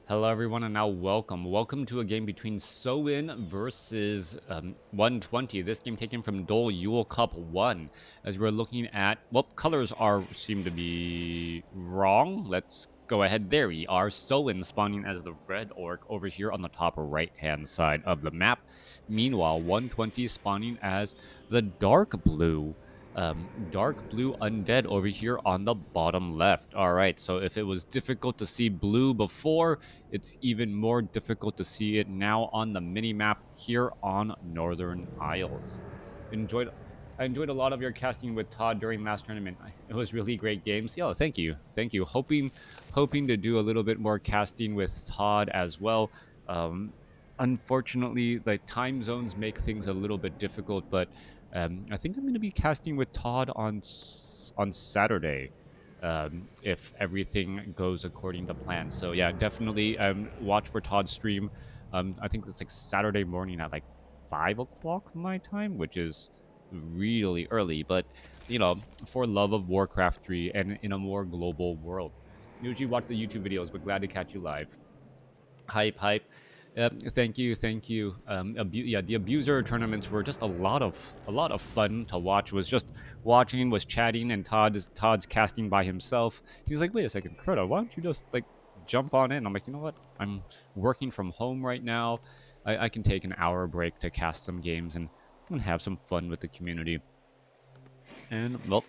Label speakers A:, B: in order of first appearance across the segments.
A: Hello everyone and now welcome to a game between Soin versus 120. This game taken from Yule Cup 1. As we're looking at, well, colors seem to be wrong. Let's go ahead. There we are. Soin spawning as the red orc over here on the top right hand side of the map. Meanwhile, 120 spawning as the dark blue undead over here on the bottom left. All right, so if it was difficult to see blue before, it's even more difficult to see it now on the mini map here on Northern Isles. Enjoyed I enjoyed a lot of your casting with Todd during last tournament. It was really great games. Yeah, thank you. Thank you. Hoping to do a little bit more casting with Todd as well. Um Unfortunately, like time zones make things a little bit difficult, but I think I'm going to be casting with Todd on Saturday, if everything goes according to plan. So yeah, definitely watch for Todd's stream. I think it's like Saturday morning at like 5 o'clock my time, which is really early. But for love of Warcraft 3 and in a more global world, usually watch the YouTube videos, but glad to catch you live. Hype. Yep, thank you, thank you. Yeah, the abuser tournaments were just a lot of fun to watch. Was chatting, and Todd's casting by himself. He's like, wait a second, Crota, why don't you just like jump on in? I'm like, you know what? I'm working from home right now. I can take an hour break to cast some games and have some fun with the community. And well,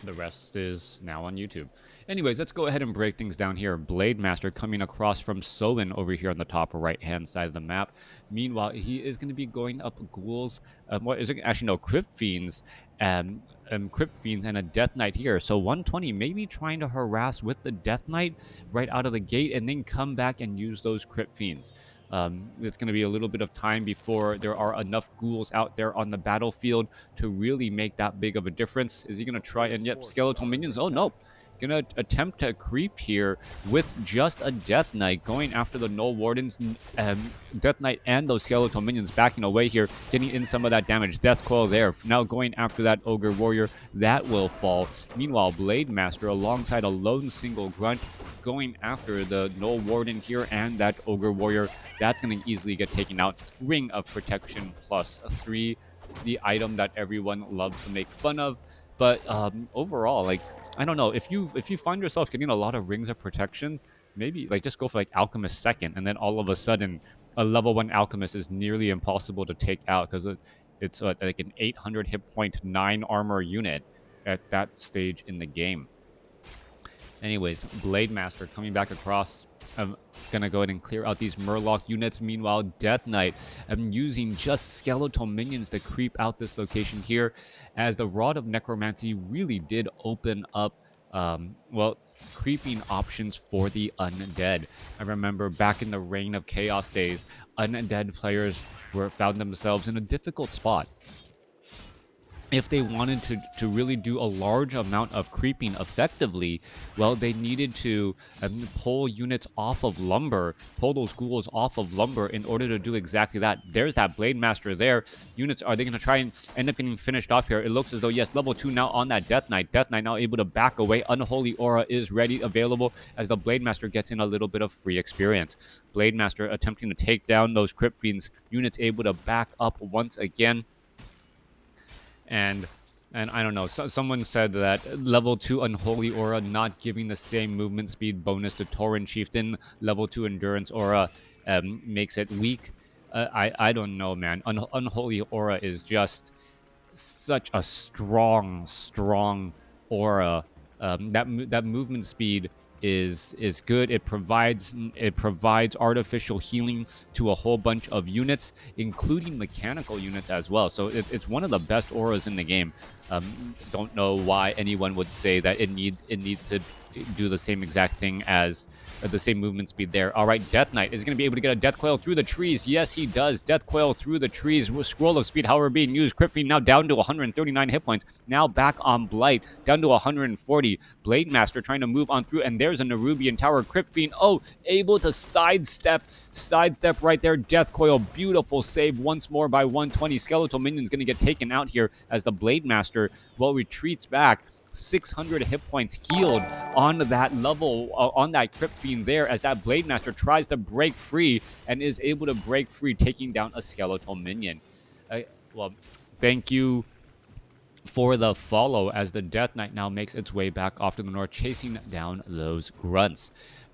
A: the rest is now on YouTube. Anyways, let's go ahead and break things down here. Blade Master coming across from Soin over here on the top right-hand side of the map. Meanwhile, he is going to be going up ghouls. What is it? Actually, no, Crypt Fiends. Crypt Fiends and a Death Knight here. So 120 maybe trying to harass with the Death Knight right out of the gate and then come back and use those Crypt Fiends. It's going to be a little bit of time before there are enough ghouls out there on the battlefield to really make that big of a difference. Is he going to try and yep, skeletal minions? Oh, no. Going to attempt to creep here with just a Death Knight going after the Null Wardens. Death Knight and those skeletal minions backing away here, getting in some of that damage. Death Coil there. Now going after that Ogre Warrior. That will fall. Meanwhile, Blade Master alongside a lone single grunt going after the Null Warden here and that Ogre Warrior. That's going to easily get taken out. Ring of Protection plus 3. The item that everyone loves to make fun of. But overall, like, I don't know, if you find yourself getting a lot of Rings of Protection, maybe like just go for like Alchemist second, and then all of a sudden a level 1 Alchemist is nearly impossible to take out because it's like an 800 hit point 9 armor unit at that stage in the game. Anyways, Blade Master coming back across. I'm gonna go ahead and clear out these Murloc units. Meanwhile, Death Knight, I'm using just skeletal minions to creep out this location here, as the Rod of Necromancy really did open up, well, creeping options for the undead. I remember back in the Reign of Chaos days, undead players found themselves in a difficult spot. If they wanted to really do a large amount of creeping effectively, well, they needed to pull units off of lumber, pull those ghouls off of lumber in order to do exactly that. There's that Blade Master there. Units, are they going to try and end up getting finished off here? It looks as though, yes, level 2 now on that Death Knight. Death Knight now able to back away. Unholy Aura is ready, available, as the Blade Master gets in a little bit of free experience. Blade Master attempting to take down those Crypt Fiends. Units able to back up once again. And I don't know, someone said that level 2 Unholy Aura not giving the same movement speed bonus to Tauren Chieftain. Level 2 Endurance Aura makes it weak. I don't know, man. Unholy Aura is just such a strong aura. That movement speed is good. It provides artificial healing to a whole bunch of units, including mechanical units as well. So it's one of the best auras in the game. Don't know why anyone would say that it needs to do the same exact thing as the same movement speed there. All right, Death Knight is going to be able to get a Death Coil through the trees. Yes, he does. Death Coil through the trees. Scroll of Speed, however, being used. Crypt Fiend now down to 139 hit points. Now back on Blight, down to 140. Blade Master trying to move on through, and there's a Nerubian Tower. Crypt Fiend, oh, able to sidestep right there. Death Coil, beautiful save once more by 120. Skeletal Minion's going to get taken out here as the Blade Master, well, retreats back. 600 hit points healed on that level, on that Crypt Fiend there, as that Blade Master tries to break free and is able to break free, taking down a skeletal minion. Well, thank you for the follow as the Death Knight now makes its way back off to the north, chasing down those grunts.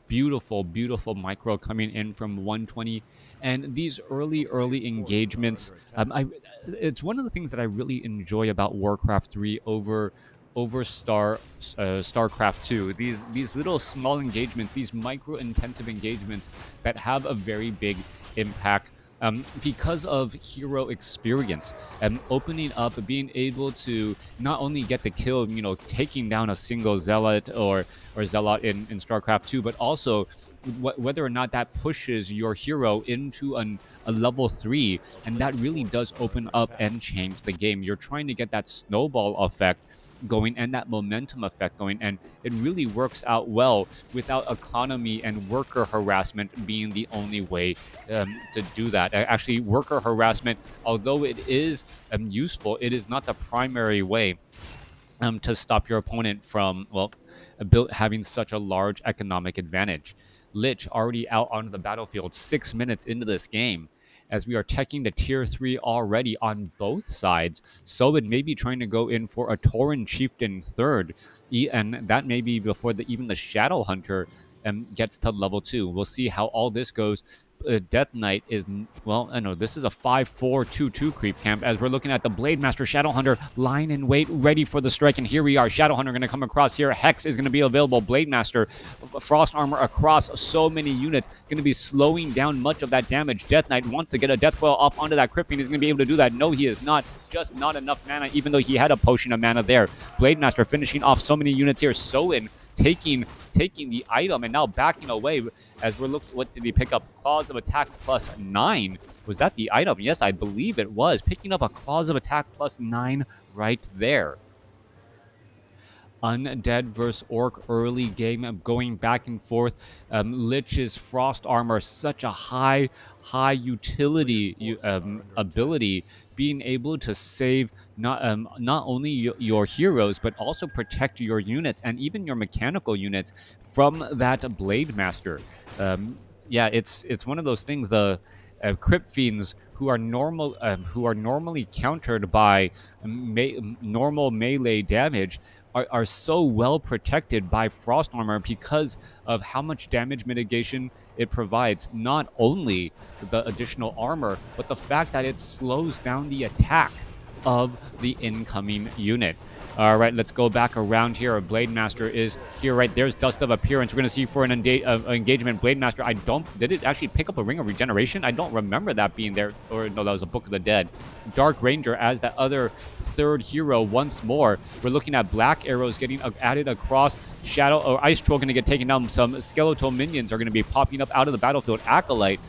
A: Beautiful, beautiful micro coming in from 120. And these early engagements, it's one of the things that I really enjoy about Warcraft 3 over StarCraft 2. These little small engagements, these micro intensive engagements that have a very big impact because of hero experience and opening up, being able to not only get the kill, taking down a single zealot or zealot in StarCraft 2, but also whether or not that pushes your hero into a level 3, and that really does open up and change the game. You're trying to get that snowball effect going and that momentum effect going, and it really works out well without economy and worker harassment being the only way to do that. Actually, worker harassment, although it is useful, it is not the primary way to stop your opponent from, having such a large economic advantage. Lich already out onto the battlefield 6 minutes into this game, as we are teching to tier 3 already on both sides. Soin may be trying to go in for a Tauren Chieftain third, and that may be before even the Shadow Hunter gets to level 2. We'll see how all this goes. Death Knight is, I know this is a 5-4-2-2 creep camp, as we're looking at the Blade Master Shadow Hunter lying in wait, ready for the strike, and here we are. Shadow Hunter going to come across here. Hex is going to be available. Blade Master, Frost Armor across so many units, going to be slowing down much of that damage. Death Knight wants to get a Death Coil off onto that Crypt Fiend. He's going to be able to do that. No, he is not. Just not enough mana, even though he had a potion of mana there. Blade Master finishing off so many units here. Soin taking the item and now backing away, as we're looking. What did he pick up? Claws of Attack +9. Was that the item? Yes, I believe it was. Picking up a Claws of Attack +9 right there. Undead versus Orc early game, going back and forth. Lich's Frost Armor, such a high utility ability, being able to save not only your heroes, but also protect your units and even your mechanical units from that Blade Master. Yeah, it's one of those things. The Crypt Fiends who are normally countered by normal melee damage are so well protected by Frost Armor because of how much damage mitigation it provides. Not only the additional armor, but the fact that it slows down the attack of the incoming unit. All right, let's go back around here. Blade Master is here, right? There's Dust of Appearance. We're going to see for an engagement. Blade Master, did it actually pick up a Ring of Regeneration? I don't remember that being there. Or no, that was a Book of the Dead. Dark Ranger as that other third hero once more. We're looking at Black Arrows getting added across. Shadow or Ice Troll going to get taken down. Some skeletal minions are going to be popping up out of the battlefield. Acolyte,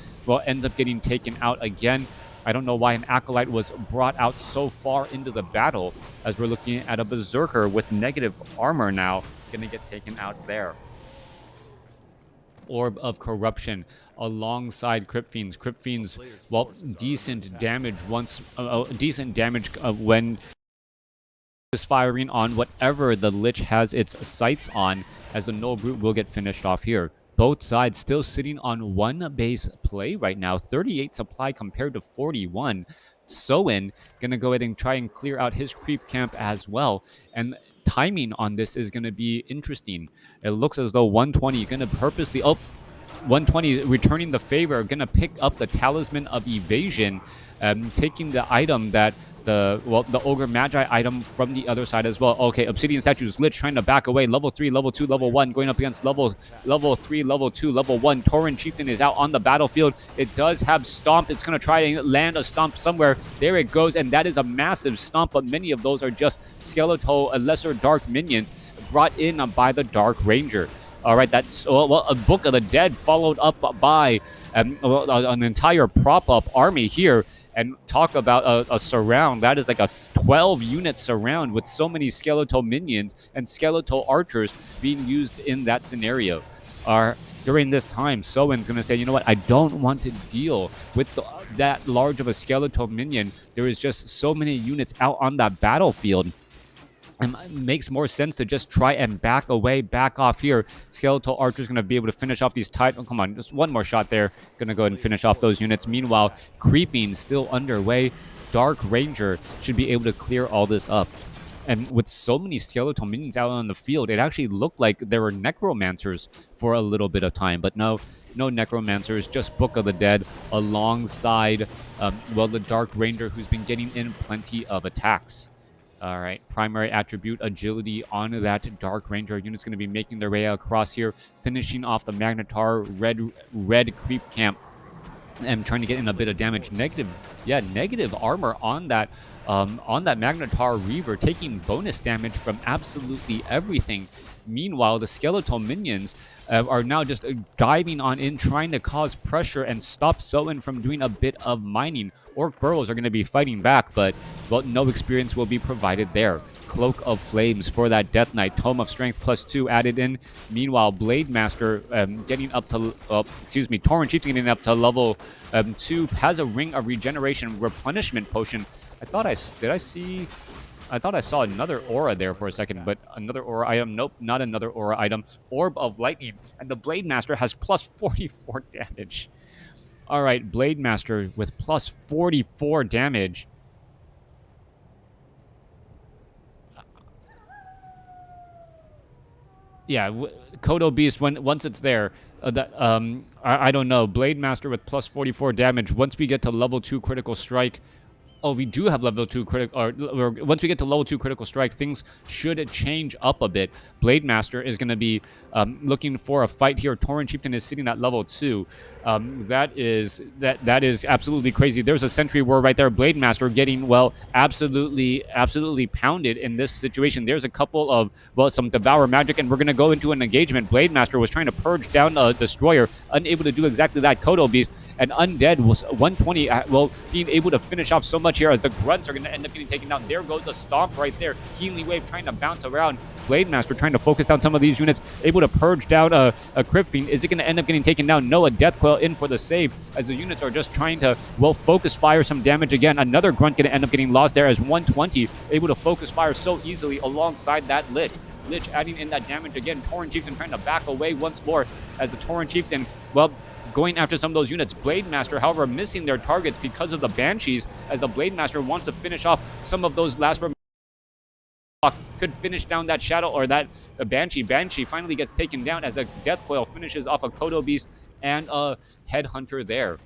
A: ends up getting taken out again. I don't know why an Acolyte was brought out so far into the battle, as we're looking at a Berserker with negative armor now going to get taken out there. Orb of Corruption alongside Crypt Fiends. Crypt Fiends, decent damage when just firing on whatever the Lich has its sights on, as the Null Brute will get finished off here. Both sides still sitting on one base play right now. 38 supply compared to 41. Soin gonna go ahead and try and clear out his creep camp as well. And timing on this is gonna be interesting. It looks as though 120 gonna purposely 120 returning the favor, gonna pick up the Talisman of Evasion, taking the item that the Ogre Magi item from the other side as well. Okay, Obsidian Statues, Lich trying to back away. Level 3, level 2, level 1, going up against level 3, level 2, level 1. Tauren Chieftain is out on the battlefield. It does have Stomp. It's going to try and land a Stomp somewhere. There it goes, and that is a massive Stomp, but many of those are just skeletal, lesser dark minions brought in by the Dark Ranger. All right, that's a Book of the Dead followed up by an entire prop-up army here. And talk about a surround. That is like a 12-unit surround with so many skeletal minions and skeletal archers being used in that scenario. During this time, Soin's going to say, you know what, I don't want to deal with that large of a skeletal minion. There is just so many units out on that battlefield. makes more sense to just try and back away, back off here. Skeletal Archer's going to be able to finish off these tight. Oh, come on, just one more shot there. Going to go ahead and finish off those units. Meanwhile, creeping still underway. Dark Ranger should be able to clear all this up. And with so many skeletal minions out on the field, it actually looked like there were necromancers for a little bit of time. But no necromancers, just Book of the Dead alongside, well, the Dark Ranger, who's been getting in plenty of attacks. All right, primary attribute, agility on that Dark Ranger. Unit's going to be making their way across here, finishing off the Magnetar red creep camp and trying to get in a bit of damage. Negative armor on that Magnetar Reaver, taking bonus damage from absolutely everything. Meanwhile, the skeletal minions are now just diving on in, trying to cause pressure and stop Soin from doing a bit of mining. Orc burrows are going to be fighting back, but well, no experience will be provided there. Cloak of Flames for that Death Knight. Tome of Strength +2 added in. Meanwhile, Blade Master getting up to, Tauren Chieftain getting up to level 2, has a Ring of Regeneration Replenishment Potion. I thought I saw another aura there for a second, but another aura item. Nope, not another aura item. Orb of Lightning, and the Blade Master has +44 damage. All right, Blade Master with +44 damage. Yeah, Kodo Beast, once it's there, I don't know. Blade Master with +44 damage. Once we get to level 2 critical strike, oh, we do have level 2 critical, or once we get to level 2 critical strike, things should change up a bit. Blade Master is going to be looking for a fight here. Tauren Chieftain is sitting at level 2. That is absolutely crazy. There's a Sentry War right there. Blade Master getting, well, absolutely pounded in this situation. There's a couple of, well, some Devour Magic, and we're going to go into an engagement. Blade Master was trying to purge down a Destroyer, unable to do exactly that. Kodo Beast and Undead was 120, well, being able to finish off so much here as the Grunts are going to end up getting taken down. There goes a Stomp right there. Healing Wave trying to bounce around. Blade Master trying to focus down some of these units, able to purge down a Crypt Fiend. Is it going to end up getting taken down? No, a Death Coil in for the save as the units are just trying to, well, focus fire some damage again. Another Grunt going to end up getting lost there as 120 able to focus fire so easily alongside that Lich. Lich adding in that damage again. Tauren Chieftain trying to back away once more as the Tauren Chieftain, well, going after some of those units. Blade Master, however, missing their targets because of the Banshees, as the Blade Master wants to finish off some of those last could finish down that Shadow, or that Banshee. Banshee finally gets taken down as a Death Coil finishes off a Kodo Beast and a Headhunter there.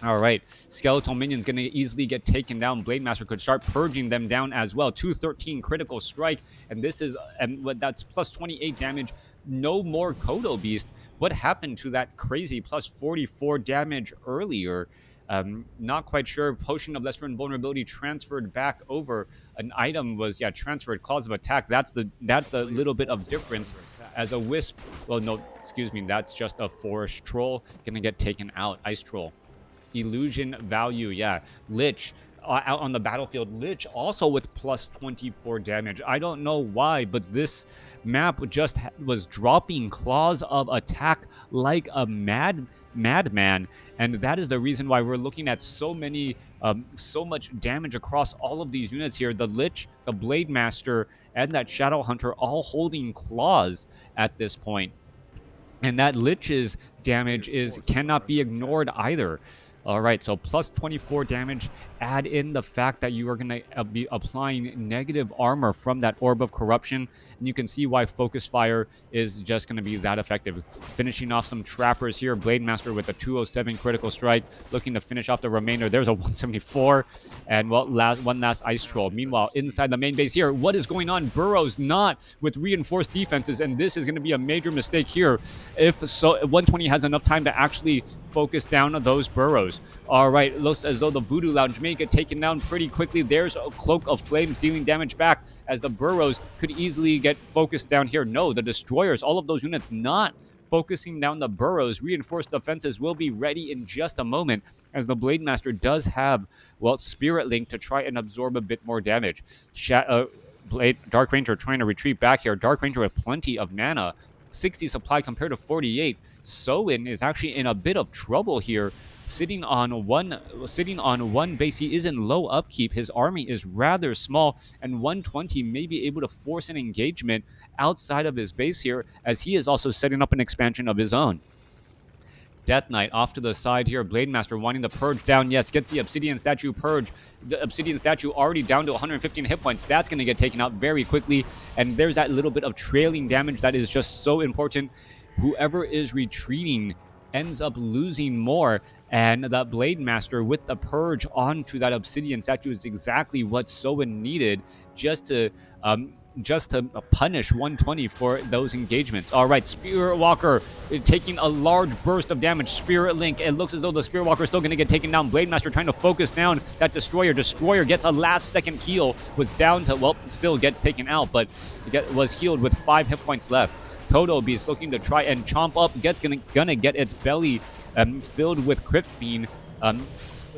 A: All right, Skeletal Minions going to easily get taken down. Blade Master could start purging them down as well. 213 critical strike, and this is, and that's +28 damage. No more Kodo Beast. What happened to that crazy +44 damage earlier? Not quite sure. Potion of Lesser Invulnerability transferred back over. An item was, transferred. Claws of Attack. That's the little bit of difference. As a Wisp, well, no, excuse me, that's just a Forest Troll. Gonna get taken out. Ice Troll. Illusion Value, Lich out on the battlefield. Lich also with +24 damage. I don't know why, but this map just was dropping Claws of Attack like a madman, and that is the reason why we're looking at so much damage across all of these units here. The Lich, the Blade Master, and that Shadow Hunter all holding claws at this point, and that Lich's damage cannot be ignored either. All right, so +24 damage. Add in the fact that you are going to be applying negative armor from that Orb of Corruption, and you can see why Focus Fire is just going to be that effective. Finishing off some Trappers here. Blade Master with a 207 critical strike, looking to finish off the remainder. There's a 174, and well, one last Ice Troll. Meanwhile, inside the main base here, what is going on? Burrows not with reinforced defenses, and this is going to be a major mistake here. If so, 120 has enough time to actually focus down on those Burrows. All right, looks as though the Voodoo Lounge may get taken down pretty quickly. There's a Cloak of Flames dealing damage back as the Burrows could easily get focused down here. No, the Destroyers, all of those units not focusing down the Burrows. Reinforced defenses will be ready in just a moment as the Blade Master does have, well, Spirit Link to try and absorb a bit more damage. Dark Ranger trying to retreat back here. Dark Ranger with plenty of mana. 60 supply compared to 48. Soin is actually in a bit of trouble here. sitting on one base. He is in low upkeep. His army is rather small, and 120 may be able to force an engagement outside of his base here, as he is also setting up an expansion of his own. Death Knight off to the side here. Blade Master wanting to purge down. Yes, gets the Obsidian Statue purge. The Obsidian Statue already down to 115 hit points. That's going to get taken out very quickly. And there's that little bit of trailing damage that is just so important. Whoever is retreating ends up losing more. And that Blade Master with the purge onto that Obsidian Statue is exactly what Soin needed just to punish 120 for those engagements. All right, Spirit Walker taking a large burst of damage. Spirit Link, it looks as though the Spirit Walker is still going to get taken down. Blade Master trying to focus down that Destroyer. Destroyer gets a last second heal, was down to, well, still gets taken out, but was healed with 5 hit points left. Kodo Beast looking to try and chomp up, gonna get its belly filled with Crypt Fiend.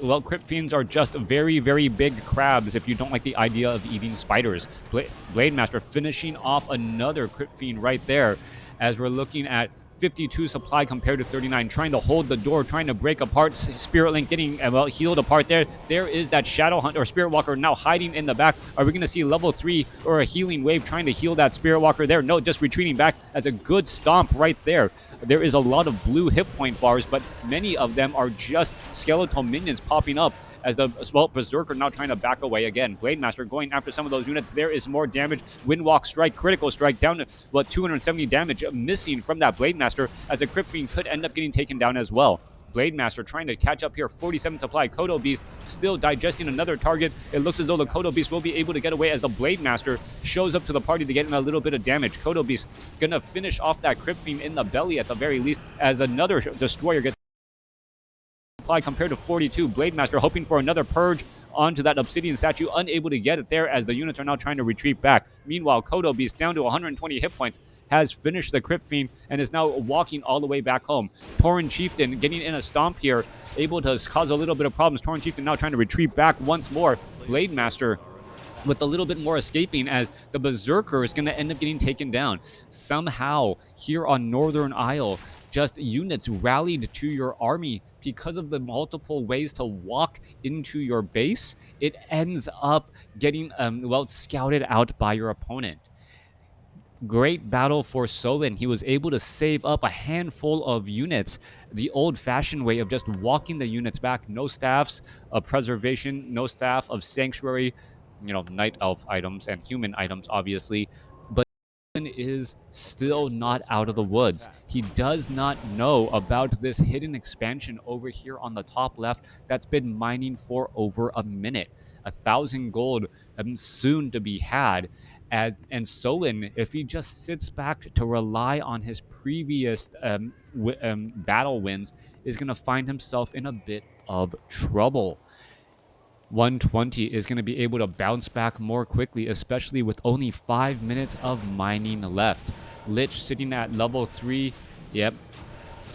A: Well, Crypt Fiends are just very, very big crabs if you don't like the idea of eating spiders. Blade Master finishing off another Crypt Fiend right there, as we're looking at 52 supply compared to 39, trying to hold the door, trying to break apart. Spirit Link getting, well, healed apart there. There is that Shadow Hunt or Spirit Walker now hiding in the back. Are we going to see level 3 or a healing wave trying to heal that Spirit Walker there? No, just retreating back as a good stomp right there. There is a lot of blue hit point bars, but many of them are just skeletal minions popping up, as the, well, Berserker now trying to back away again. Blade Master going after some of those units. There is more damage. Windwalk Strike, Critical Strike, down to, what, 270 damage missing from that Blade Master, as a Crypt Fiend could end up getting taken down as well. Blade Master trying to catch up here. 47 supply. Kodo Beast still digesting another target. It looks as though the Kodo Beast will be able to get away, as the Blade Master shows up to the party to get in a little bit of damage. Kodo Beast gonna finish off that Crypt Fiend in the belly at the very least, as another Destroyer gets compared to 42. Blade Master hoping for another purge onto that Obsidian Statue, unable to get it there, as the units are now trying to retreat back. Meanwhile, Kodo Beast down to 120 hit points, has finished the Crypt Fiend and is now walking all the way back home. Tauren Chieftain getting in a stomp here, able to cause a little bit of problems. Tauren Chieftain now trying to retreat back once more. Blade Master with a little bit more escaping, as the Berserker is going to end up getting taken down. Somehow, here on Northern Isle, just units rallied to your army because of the multiple ways to walk into your base. It ends up getting, well, scouted out by your opponent. Great battle for Soin. He was able to save up a handful of units the old-fashioned way of just walking the units back. No staffs of preservation, no staff of sanctuary, you know, night elf items and human items, obviously. But is still not out of the woods. He does not know about this hidden expansion over here on the top left that's been mining for over a minute. 1,000 gold soon to be had. And Soin, if he just sits back to rely on his previous battle wins, is going to find himself in a bit of trouble. 120 is going to be able to bounce back more quickly, especially with only 5 minutes of mining left. Lich sitting at level 3. Yep.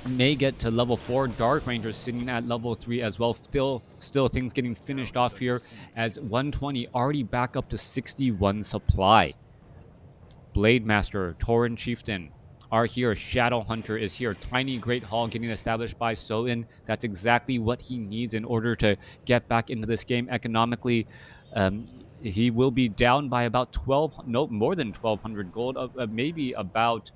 A: May get to level 4. Dark Ranger sitting at level 3 as well. Still things getting finished off here, as 120 already back up to 61 supply. Blade Master, Tauren Chieftain are here. Shadow Hunter is here. Tiny Great Hall getting established by Soin. That's exactly what he needs in order to get back into this game economically. He will be down by about more than 1,200 gold, maybe about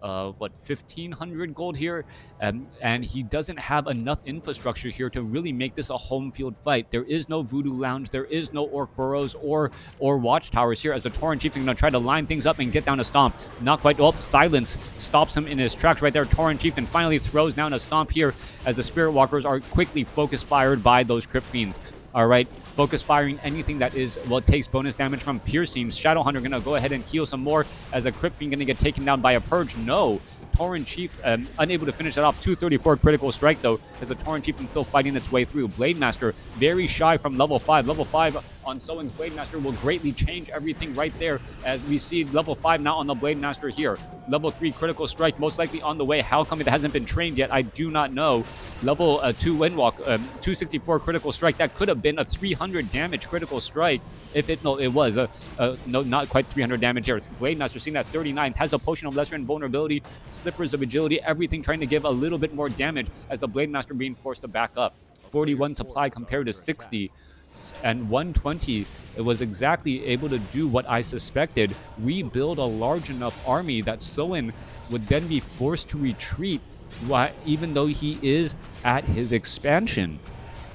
A: 1,500 gold here, and he doesn't have enough infrastructure here to really make this a home field fight. There is no Voodoo Lounge, there is no Orc Burrows or Watchtowers here, as the Tauren Chieftain going to try to line things up and get down a stomp. Not quite. Oh, silence stops him in his tracks right there. Tauren Chieftain finally throws down a stomp here, as the Spirit Walkers are quickly focus fired by those Crypt Fiends. All right, focus firing anything that is, well, takes bonus damage from piercing. Shadow Hunter going to go ahead and heal some more, as a Crypt Fiend going to get taken down by a purge. No, Tauren Chief unable to finish that off. 234 critical strike though, as the Tauren Chieftain still fighting its way through. Blade Master very shy from level 5. Level 5 on Soin's Blade Master will greatly change everything right there, as we see level 5 now on the Blade Master here. Level 3 critical strike most likely on the way. How come it hasn't been trained yet? I do not know. Level 2 Windwalk, 264 critical strike. That could have been a 300 damage critical strike. It was no, not quite 300 damage here. Blade Master seeing that 39, has a potion of lesser invulnerability, slippers of agility, everything trying to give a little bit more damage as the Blade Master being forced to back up. 41 supply compared to 60, and 120. It was exactly able to do what I suspected, rebuild a large enough army that Soin would then be forced to retreat, even though he is at his expansion.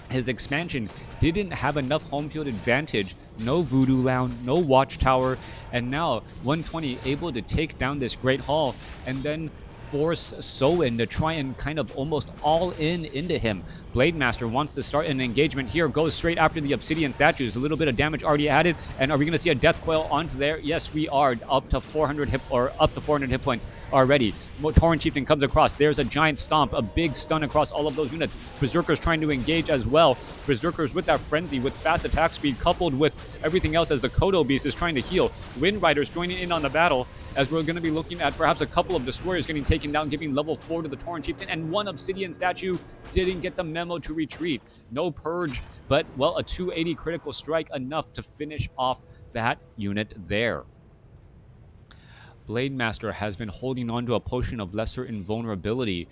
A: His expansion didn't have enough home field advantage, no Voodoo Lounge, no Watchtower, and now 120 able to take down this Great Hall and then force Soin to try and kind of almost all into him. Blade Master wants to start an engagement here, goes straight after the Obsidian statues. A little bit of damage already added, and are we going to see a Death Coil onto there? Yes, we are. Up to 400 hit points already. Tauren Chieftain comes across. There's a giant stomp, a big stun across all of those units. Berserkers trying to engage as well. Berserkers with that frenzy, with fast attack speed, coupled with everything else as the Kodo Beast is trying to heal. Wind Riders joining in on the battle, as we're going to be looking at perhaps a couple of Destroyers getting taken down, giving level 4 to the Tauren Chieftain, and one Obsidian statue didn't get the memo to retreat. No Purge, but, well, a 280 critical strike, enough to finish off that unit there. Blade Master has been holding on to a potion of lesser invulnerability,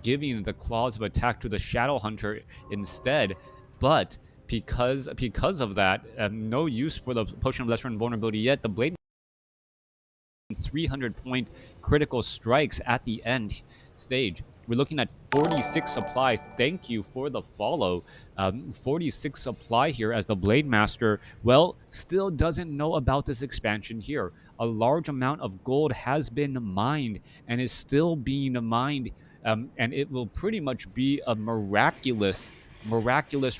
A: giving the claws of attack to the Shadow Hunter instead, but because of that, no use for the potion of lesser invulnerability yet. The Blade 300 point critical strikes at the end stage. We're looking at 46 supply. Thank you for the follow. 46 supply here as the Blade Master, well, still doesn't know about this expansion here. A large amount of gold has been mined and is still being mined, and it will pretty much be a miraculous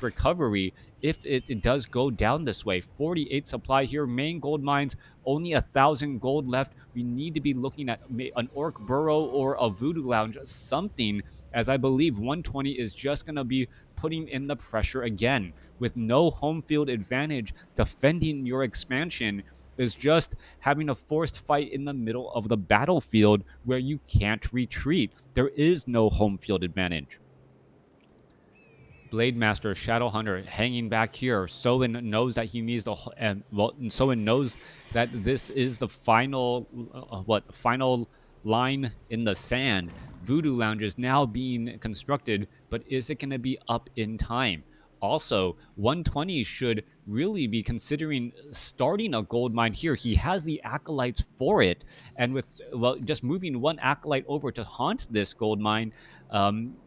A: recovery if it does go down this way. 48 supply here. Main gold mines, only 1,000 gold left. We need to be looking at an Orc Burrow or a Voodoo Lounge, something, as I believe 120 is just going to be putting in the pressure again. With no home field advantage, defending your expansion is just having a forced fight in the middle of the battlefield where you can't retreat. There is no home field advantage. Blade Master, Shadow Hunter hanging back here. Soin knows that he needs to, Soin knows that this is the final, final line in the sand. Voodoo Lounge is now being constructed, but is it going to be up in time? Also, 120 should really be considering starting a gold mine here. He has the acolytes for it, and with, well, just moving one acolyte over to haunt this gold mine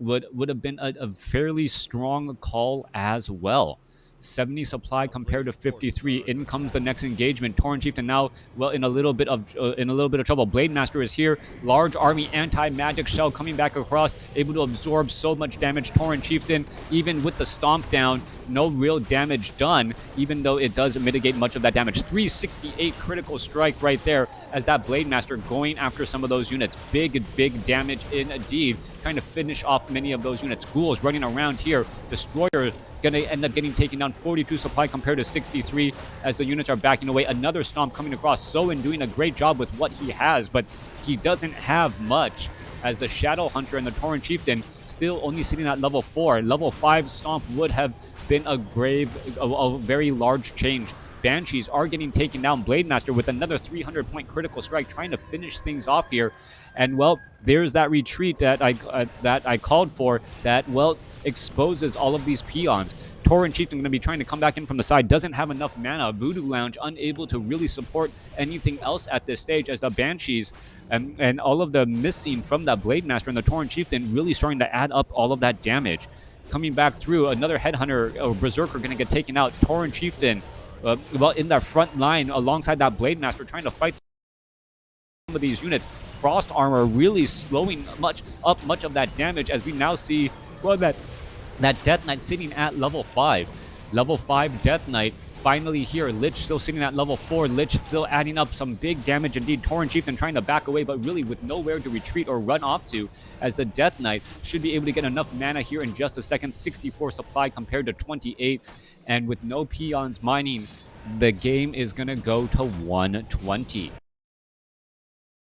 A: would have been a fairly strong call as well. 70 supply compared to 53. In comes the next engagement. Tauren Chieftain now, well, in a little bit of trouble. Blade Master is here. Large army, anti-magic shell coming back across, able to absorb so much damage. Tauren Chieftain, even with the stomp down, no real damage done, even though it does mitigate much of that damage. 368 critical strike right there as that Blade Master going after some of those units. Big damage indeed, trying to finish off many of those units. Ghouls running around here. Destroyer gonna end up getting taken down. 42 supply compared to 63 as the units are backing away. Another stomp coming across. Soin doing a great job with what he has, but he doesn't have much as the Shadow Hunter and the Tauren Chieftain still only sitting at level 4. Level 5 stomp would have been a very large change. Banshees are getting taken down. Blade Master with another 300 point critical strike, trying to finish things off here. And, well, there's that retreat that I called for that, well, exposes all of these peons. Tauren Chieftain going to be trying to come back in from the side, doesn't have enough mana. Voodoo Lounge unable to really support anything else at this stage as the Banshees and all of the missing from that Blade Master and the Tauren Chieftain really starting to add up all of that damage. Coming back through, another Headhunter or Berserker going to get taken out. Tauren Chieftain, well, in that front line alongside that Blade Master trying to fight some of these units. Frost Armor really slowing much of that damage as we now see, well, that Death Knight sitting at level 5. Level 5 Death Knight finally here. Lich still sitting at level 4. Lich still adding up some big damage indeed. Tauren Chieftain trying to back away, but really with nowhere to retreat or run off to, as the Death Knight should be able to get enough mana here in just a second. 64 supply compared to 28. And with no peons mining, the game is going to go to 120.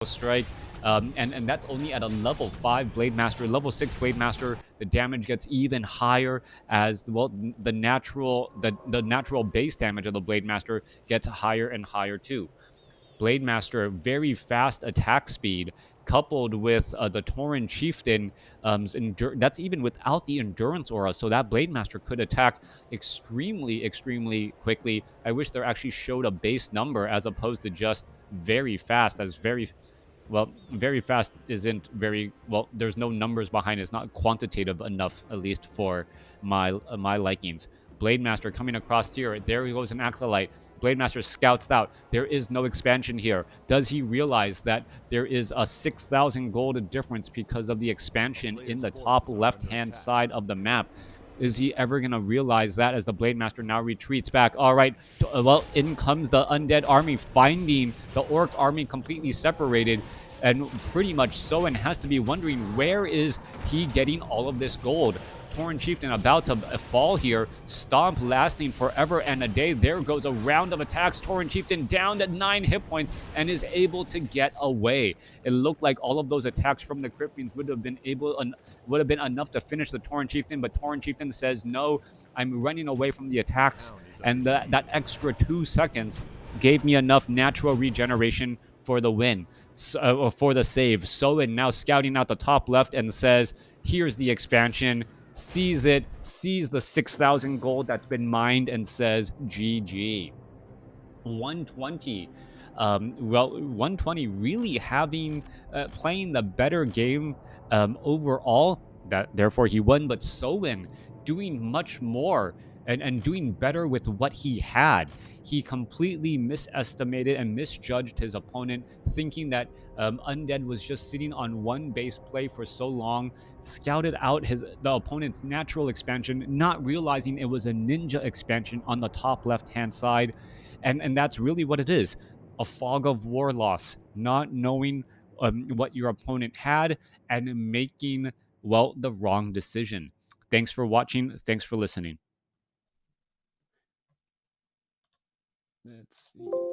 A: Strike. And that's only at a level 5 Blade Master. Level 6 Blade Master, the damage gets even higher as, well, the natural base damage of the Blade Master gets higher and higher too. Blade Master, very fast attack speed, coupled with the Tauren Chieftain, that's even without the Endurance Aura. So that Blade Master could attack extremely quickly. I wish there actually showed a base number as opposed to just very fast, as very fast isn't very well. There's no numbers behind it. It's not quantitative enough, at least for my likings. Blade Master coming across here. There he goes, an Acolyte. Blade Master scouts out. There is no expansion here. Does he realize that there is a 6,000 gold difference because of the expansion in the top left-hand side of the map? Is he ever going to realize that as the Blade Master now retreats back? All right, well, in comes the undead army, finding the orc army completely separated. And pretty much Soin has to be wondering, where is he getting all of this gold? Tauren Chieftain about to fall here. Stomp lasting forever and a day. There goes a round of attacks. Tauren Chieftain down to 9 hit points and is able to get away. It looked like all of those attacks from the Crypt Fiends would have been enough to finish the Tauren Chieftain, but Tauren Chieftain says, no, I'm running away from the attacks. And that extra 2 seconds gave me enough natural regeneration for the win, for the save. Soin now scouting out the top left and says, here's the expansion. Sees it, sees the 6,000 gold that's been mined, and says, GG. 120. 120 really playing the better game overall. Therefore he won, but Soin doing much more and doing better with what he had. He completely misestimated and misjudged his opponent, thinking that Undead was just sitting on one base play for so long, scouted out the opponent's natural expansion, not realizing it was a ninja expansion on the top left-hand side. And that's really what it is. A fog of war loss, not knowing what your opponent had and making, well, the wrong decision. Thanks for watching. Thanks for listening. Let's see.